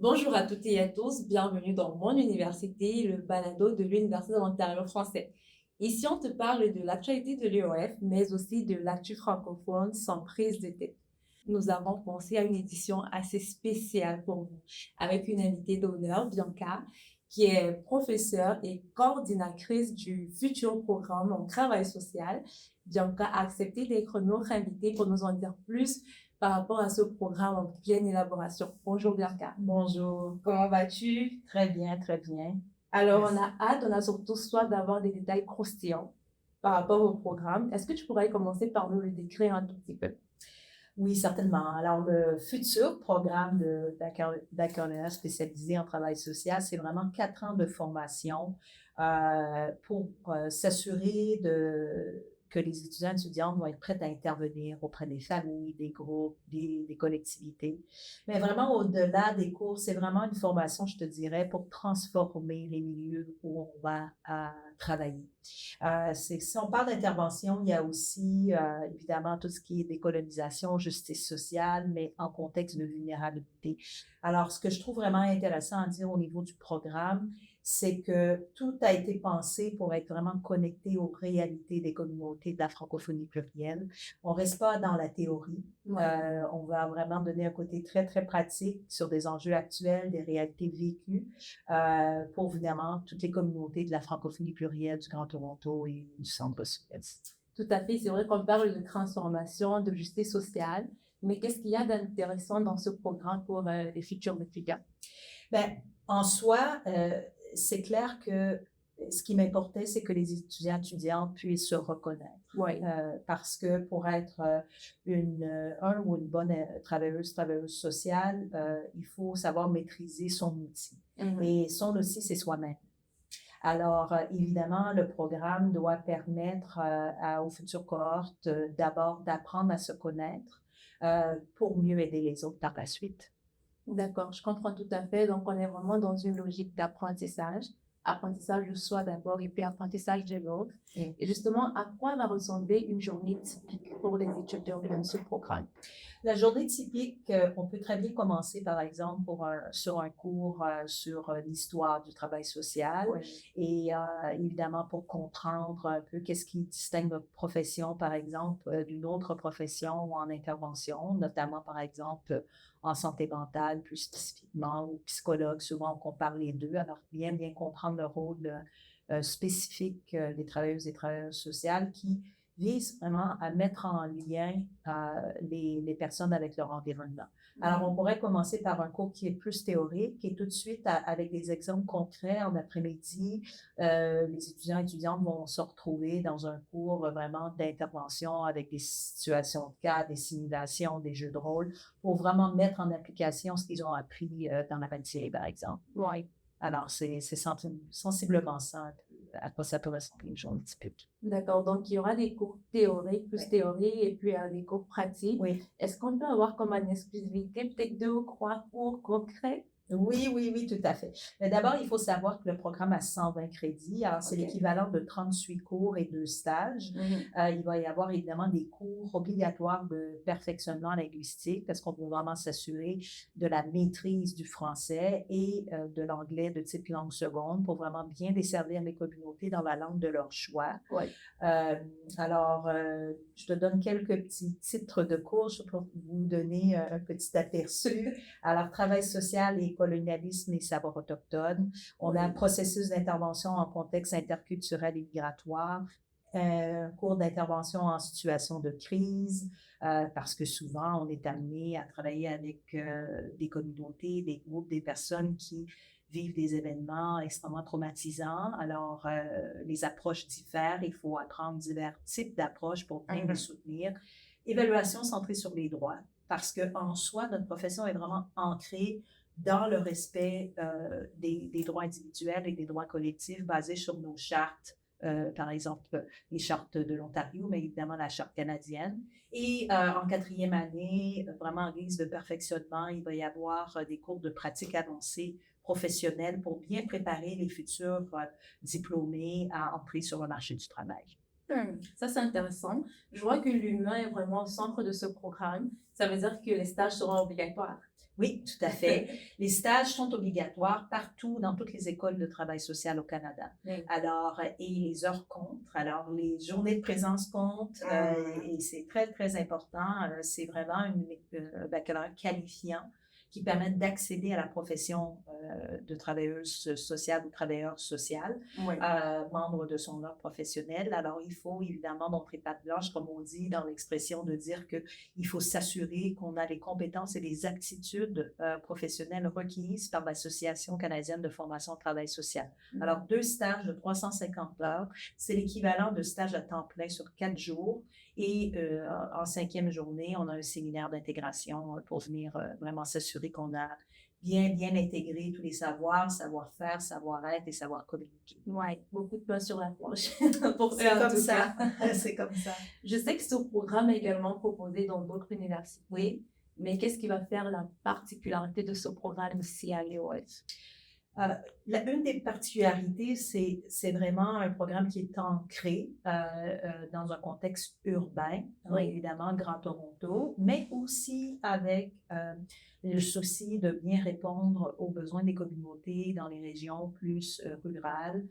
Bonjour à toutes et à tous, bienvenue dans mon université, le balado de l'Université de l'Ontario français. Ici, on te parle de l'actualité de l'UOF, mais aussi de l'actu francophone sans prise de tête. Nous avons pensé à une édition assez spéciale pour vous, avec une invitée d'honneur, Bianca, qui est professeure et coordinatrice du futur programme en travail social. Bianca a accepté d'être notre invitée pour nous en dire plus par rapport à ce programme en pleine élaboration. Bonjour Bianca. Bonjour, Comment vas-tu? très bien, très bien. Alors, on Merci. a hâte, on a surtout soif d'avoir des détails croustillants par rapport au programme. Est-ce que tu pourrais commencer par nous le décrire un tout petit peu? Oui, certainement. Alors, le futur programme d'accompagnant spécialisé en travail social, c'est vraiment 4 ans de formation pour s'assurer que les étudiants et étudiantes vont être prêts à intervenir auprès des familles, des groupes, des collectivités. Mais vraiment, au-delà des cours, c'est vraiment une formation, je te dirais, pour transformer les milieux où on va travailler. Si on parle d'intervention, il y a aussi évidemment tout ce qui est décolonisation, justice sociale, mais en contexte de vulnérabilité. Alors, ce que je trouve vraiment intéressant à dire au niveau du programme, c'est que tout a été pensé pour être vraiment connecté aux réalités des communautés de la francophonie plurielle. On reste pas dans la théorie. On va vraiment donner un côté très, très pratique sur des enjeux actuels, des réalités vécues pour évidemment toutes les communautés de la francophonie plurielle du Grand Toronto et du Centre-Sud. Tout à fait, c'est vrai qu'on parle de transformation, de justice sociale, mais qu'est-ce qu'il y a d'intéressant dans ce programme pour les futurs étudiants? Ben, en soi, c'est clair que ce qui m'importait, c'est que les étudiantes puissent se reconnaître. Oui. Parce que pour être un ou une bonne travailleuse sociale, il faut savoir maîtriser son outil. Et son outil, c'est soi-même. Alors, évidemment, le programme doit permettre aux futures cohortes d'abord d'apprendre à se connaître pour mieux aider les autres par la suite. D'accord, je comprends tout à fait. Donc, on est vraiment dans une logique d'apprentissage. Apprentissage de soi d'abord et puis apprentissage de l'autre. Mm. Et justement, à quoi va ressembler une journée typique pour les étudiants dans ce programme? La journée typique, on peut très bien commencer, par exemple, sur un cours sur l'histoire du travail social Oui. et évidemment pour comprendre un peu qu'est-ce qui distingue notre profession, par exemple, d'une autre profession ou en intervention, notamment, par exemple, en santé mentale, plus spécifiquement, ou psychologue. Souvent, on compare les deux. Alors, bien comprendre le rôle spécifique des travailleuses et travailleurs sociaux qui vise vraiment à mettre en lien les personnes avec leur environnement. Alors, on pourrait commencer par un cours qui est plus théorique et tout de suite, avec des exemples concrets en après-midi, les étudiants et étudiantes vont se retrouver dans un cours vraiment d'intervention avec des situations de cas, des simulations, des jeux de rôle, pour vraiment mettre en application ce qu'ils ont appris dans la matière, par exemple. Oui. Alors, c'est sensiblement ça, un peu, à quoi ça peut ressembler une journée typique. D'accord, donc il y aura des cours théoriques, plus Oui. théorie, et puis des cours pratiques. Oui. Est-ce qu'on peut avoir comme une exclusivité peut-être 2 ou 3 cours concrets? Oui, tout à fait. Mais d'abord, il faut savoir que le programme a 120 crédits. Alors, c'est OK. l'équivalent de 38 cours et 2 stages. Il va y avoir évidemment des cours obligatoires de perfectionnement linguistique parce qu'on veut vraiment s'assurer de la maîtrise du français et de l'anglais de type langue seconde pour vraiment bien desservir les communautés dans la langue de leur choix. Oui. Alors, je te donne quelques petits titres de cours pour vous donner un petit aperçu. Alors, travail social et colonialisme et savoir autochtone. On a un processus d'intervention en contexte interculturel et migratoire. Cours d'intervention en situation de crise, parce que souvent, on est amené à travailler avec des communautés, des groupes, des personnes qui vivent des événements extrêmement traumatisants. Alors, les approches diffèrent. Il faut apprendre divers types d'approches pour bien les soutenir. Évaluation centrée sur les droits, parce qu'en soi, notre profession est vraiment ancrée dans le respect des droits individuels et des droits collectifs basés sur nos chartes. Par exemple, les chartes de l'Ontario, mais évidemment la charte canadienne. Et en 4e année, vraiment en guise de perfectionnement, il va y avoir des cours de pratique avancée professionnelle pour bien préparer les futurs diplômés à entrer sur le marché du travail. Ça, c'est intéressant. Je vois que l'humain est vraiment au centre de ce programme. Ça veut dire que les stages seront obligatoires. Oui, tout à fait. Les stages sont obligatoires partout dans toutes les écoles de travail social au Canada. Oui. Alors, et les heures comptent. Alors, les journées de présence comptent et c'est très, très important. C'est vraiment un baccalauréat qualifiant qui permet d'accéder à la profession de travailleuse sociale ou travailleur social, Oui. membre de son ordre professionnel. Alors, il faut évidemment montrer patte blanche, comme on dit dans l'expression, de dire qu'il faut s'assurer qu'on a les compétences et les aptitudes professionnelles requises par l'Association canadienne de formation au travail social. Alors, 2 stages de 350 heures, c'est l'équivalent de stages à temps plein sur 4 jours. Et en 5e journée, on a un séminaire d'intégration pour venir vraiment s'assurer qu'on a bien intégré tous les savoirs, savoir-faire, savoir-être et savoir communiquer. Oui, beaucoup de pain sur la planche. C'est comme ça. C'est comme ça. Je sais que ce programme est également proposé dans d'autres universités. Oui. Mais qu'est-ce qui va faire la particularité de ce programme ici à l'EOF? Une des particularités, c'est vraiment un programme qui est ancré dans un contexte urbain, oui. Évidemment, Grand Toronto, mais aussi avec le souci de bien répondre aux besoins des communautés dans les régions plus rurales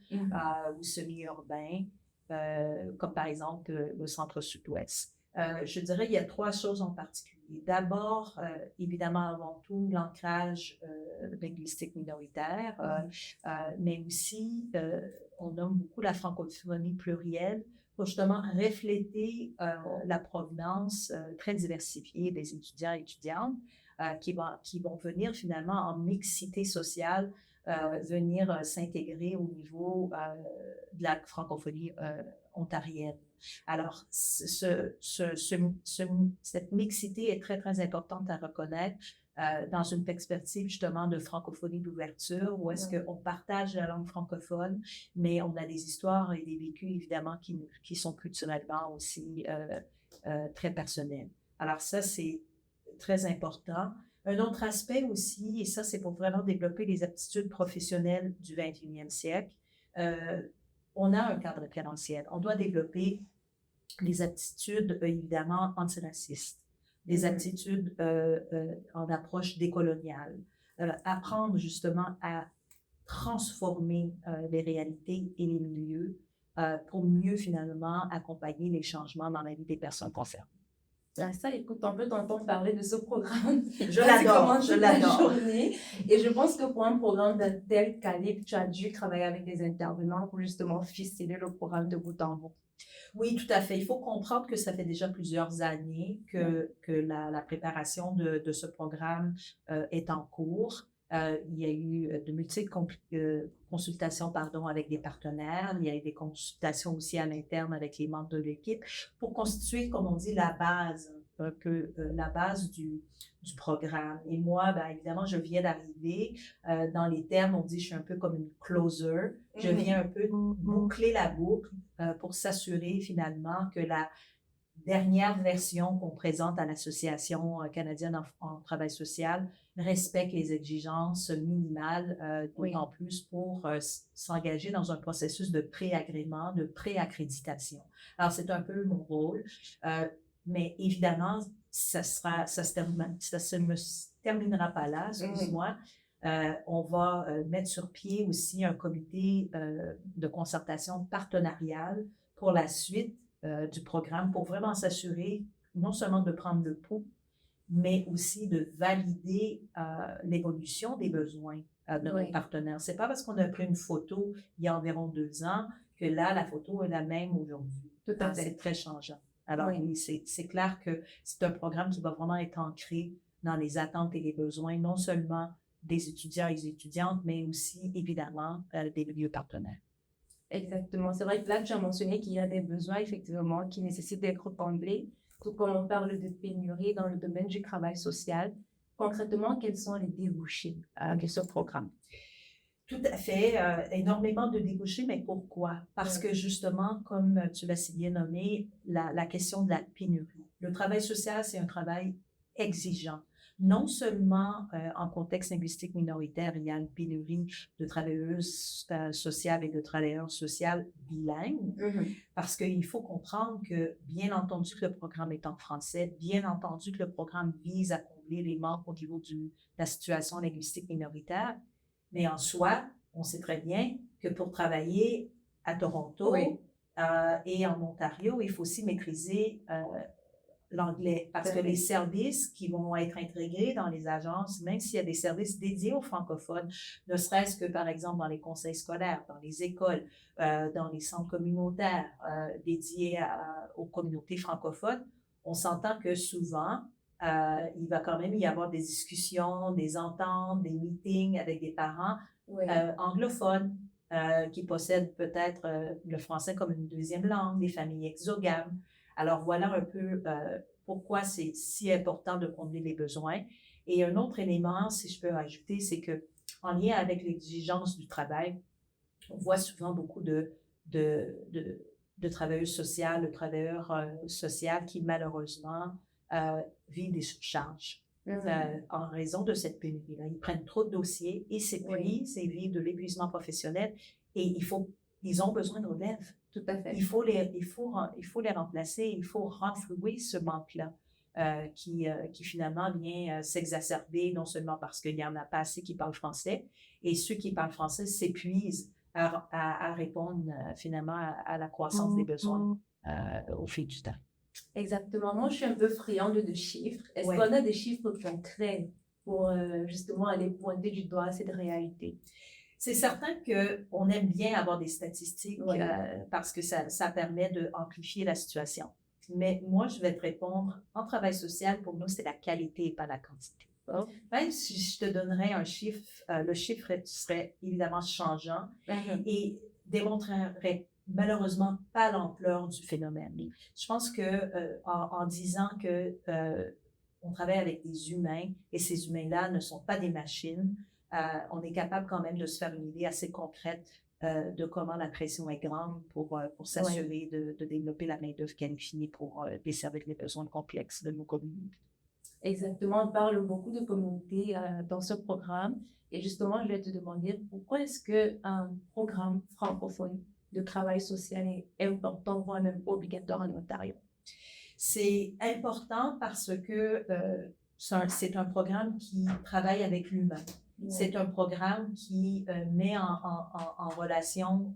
ou semi-urbains, comme par exemple le centre-sud-ouest. Je dirais qu'il y a 3 choses en particulier. D'abord, évidemment, avant tout, l'ancrage linguistique minoritaire, mais aussi, on nomme beaucoup la francophonie plurielle pour justement refléter la provenance très diversifiée des étudiants et étudiantes qui vont venir finalement en mixité sociale, venir s'intégrer au niveau de la francophonie ontarienne. Alors, cette mixité est très, très importante à reconnaître dans une perspective justement de francophonie d'ouverture, où est-ce qu'on partage la langue francophone, mais on a des histoires et des vécus évidemment qui sont culturellement aussi très personnels. Alors ça, c'est très important. Un autre aspect aussi, et ça c'est pour vraiment développer les aptitudes professionnelles du 21e siècle, on a un cadre référentiel. On doit développer les aptitudes, évidemment, antiracistes, des aptitudes en approche décoloniale, apprendre justement à transformer les réalités et les milieux pour mieux, finalement, accompagner les changements dans la vie des personnes concernées. Ça, écoute, on peut t'entendre parler de ce programme. Je l'adore, je l'adore. Et je pense que pour un programme d'un tel calibre, tu as dû travailler avec des intervenants pour justement ficeler le programme de bout en bout. Oui, tout à fait. Il faut comprendre que ça fait déjà plusieurs années que la préparation de ce programme est en cours. Il y a eu de multiples consultations avec des partenaires. Il y a eu des consultations aussi à l'interne avec les membres de l'équipe pour constituer, comme on dit, la base, un peu la base du programme. Et moi, évidemment, je viens d'arriver. Dans les termes, on dit je suis un peu comme une closer. Je viens un peu boucler la boucle pour s'assurer finalement que la dernière version qu'on présente à l'Association canadienne en travail social respecte les exigences minimales, en plus pour s'engager dans un processus de pré-agrément, de pré-accréditation. Alors, c'est un peu mon rôle, mais évidemment, ça ne me terminera pas là, excuse-moi. On va mettre sur pied aussi un comité de concertation partenariale pour la suite du programme pour vraiment s'assurer non seulement de prendre le pouls, mais aussi de valider l'évolution des besoins de nos partenaires. C'est pas parce qu'on a pris une photo il y a environ 2 ans que là, la photo est la même aujourd'hui. Tout à fait. C'est très changeant. Alors oui, c'est clair que c'est un programme qui va vraiment être ancré dans les attentes et les besoins, non seulement des étudiants et des étudiantes, mais aussi, évidemment, des milieux partenaires. Exactement. C'est vrai que là, tu as mentionné qu'il y a des besoins, effectivement, qui nécessitent d'être comblés, tout comme on parle de pénurie dans le domaine du travail social. Concrètement, quels sont les débouchés de ce programme? Tout à fait. Énormément de débouchés, mais pourquoi? Parce que justement, comme tu l'as si bien nommé, la question de la pénurie. Le travail social, c'est un travail exigeant. Non seulement en contexte linguistique minoritaire, il y a une pénurie de travailleuses sociales et de travailleurs sociaux bilingues, parce qu'il faut comprendre que, bien entendu que le programme est en français, bien entendu que le programme vise à combler l'élément au niveau de la situation linguistique minoritaire. Mais en soi, on sait très bien que pour travailler à Toronto Oui. Et en Ontario, il faut aussi maîtriser l'anglais parce que les services qui vont être intégrés dans les agences, même s'il y a des services dédiés aux francophones, ne serait-ce que par exemple dans les conseils scolaires, dans les écoles, dans les centres communautaires dédiés aux communautés francophones, on s'entend que souvent, il va quand même y avoir des discussions, des ententes, des meetings avec des parents anglophones qui possèdent peut-être le français comme une deuxième langue, des familles exogames. Alors, voilà un peu pourquoi c'est si important de combler les besoins. Et un autre élément, si je peux ajouter, c'est que en lien avec l'exigence du travail, on voit souvent beaucoup de travailleuses sociales, de travailleurs sociaux qui, malheureusement, vivent des surcharges. En raison de cette pénurie-là. Ils prennent trop de dossiers et s'épuisent et vivent de l'épuisement professionnel et ils ont besoin de relève. Tout à fait. Il faut les remplacer, il faut renflouer ce manque-là qui finalement vient s'exacerber non seulement parce qu'il n'y en a pas assez qui parlent français et ceux qui parlent français s'épuisent à répondre finalement à la croissance des besoins au fil du temps. Exactement. Moi, je suis un peu friande de chiffres. Est-ce qu'on a des chiffres concrets pour justement aller pointer du doigt cette réalité? C'est certain qu'on aime bien avoir des statistiques parce que ça permet d'amplifier la situation. Mais moi, je vais te répondre, en travail social, pour nous, c'est la qualité et pas la quantité. Même si je te donnerais un chiffre, le chiffre serait évidemment changeant et démontrerait malheureusement pas l'ampleur du phénomène. Je pense que en disant que on travaille avec des humains et ces humains-là ne sont pas des machines, on est capable quand même de se faire une idée assez concrète de comment la pression est grande pour s'assurer de développer la main-d'œuvre qualifiée pour desservir les besoins complexes de nos communautés. Exactement, on parle beaucoup de communautés dans ce programme et justement, je vais te demander pourquoi est-ce qu'un programme francophone de travail social est important, voire même obligatoire en Ontario? C'est important parce que c'est un programme qui travaille avec l'humain. C'est un programme qui met en relation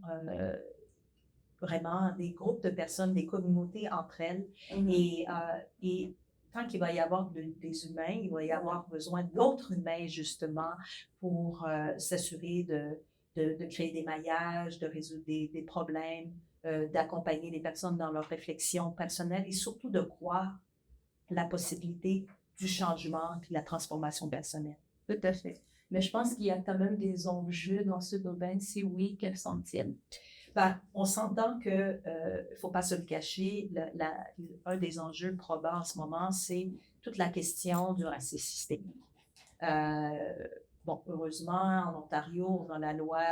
vraiment des groupes de personnes, des communautés entre elles. Et tant qu'il va y avoir des humains, il va y avoir besoin d'autres humains, justement, pour s'assurer de créer des maillages, de résoudre des problèmes, d'accompagner les personnes dans leur réflexion personnelle et surtout de croire la possibilité du changement et de la transformation personnelle. Tout à fait. Mais je pense qu'il y a quand même des enjeux dans ce domaine. Si oui, quels sont-ils? On s'entend que, faut pas se le cacher, un des enjeux probants en ce moment, c'est toute la question du racisme systémique. Heureusement, en Ontario, dans la loi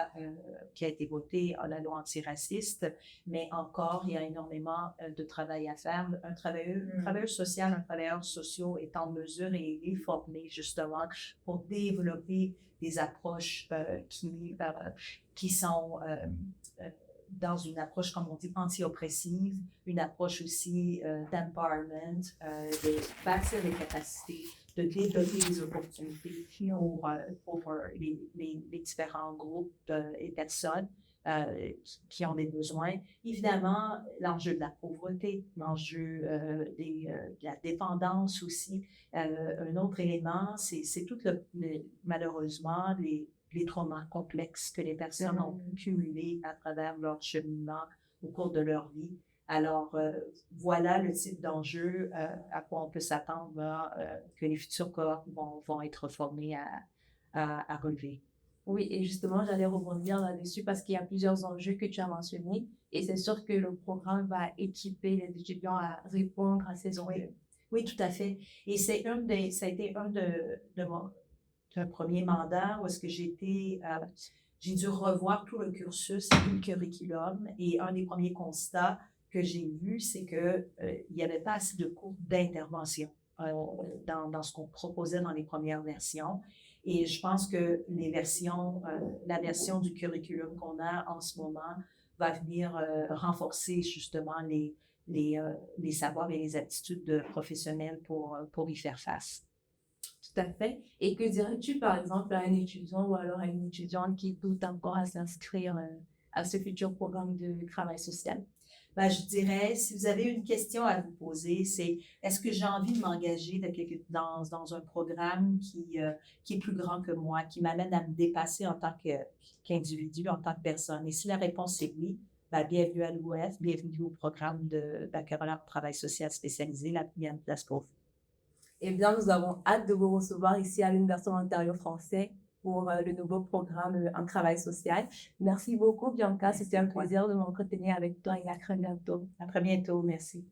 qui a été votée, la loi antiraciste, mais encore, il y a énormément de travail à faire. Un travailleur social, un travailleur social est en mesure et est formé justement pour développer des approches qui sont dans une approche, comme on dit, anti-oppressive, une approche aussi d'empowerment, de bâtir les capacités, de développer les opportunités pour les différents groupes et personnes qui ont des besoins. Évidemment, l'enjeu de la pauvreté, l'enjeu de la dépendance aussi. Un autre élément, c'est tout malheureusement les traumas complexes que les personnes ont cumulés à travers leur cheminement au cours de leur vie. Alors, voilà le type d'enjeu à quoi on peut s'attendre que les futurs cohortes vont être formés à relever. Oui, et justement, j'allais rebondir là-dessus parce qu'il y a plusieurs enjeux que tu as mentionnés et c'est sûr que le programme va équiper les étudiants à répondre à ces enjeux. Oui, tout à fait. Et ça a été un premier mandat où est-ce que j'ai dû revoir tout le cursus, tout le curriculum et un des premiers constats que j'ai vu, c'est que il n'y avait pas assez de cours d'intervention dans ce qu'on proposait dans les premières versions. Et je pense que la version du curriculum qu'on a en ce moment va venir renforcer justement les savoirs et les aptitudes de professionnels pour y faire face. Tout à fait. Et que dirais-tu, par exemple, à un étudiant ou alors à une étudiante qui doute encore à s'inscrire à ce futur programme de travail social? Ben, je dirais, si vous avez une question à vous poser, c'est est-ce que j'ai envie de m'engager dans un programme qui est plus grand que moi, qui m'amène à me dépasser en tant qu'individu, en tant que personne? Et si la réponse est oui, ben, bienvenue à l'OUF, bienvenue au programme de baccalauréat en travail social spécialisé, il y a une place pour vous. Eh bien, nous avons hâte de vous recevoir ici à l'Université d'Ontario français pour le nouveau programme en travail social. Merci beaucoup, Bianca. Merci, C'était un toi. plaisir de m'entretenir avec toi et à très bientôt. À très bientôt, merci.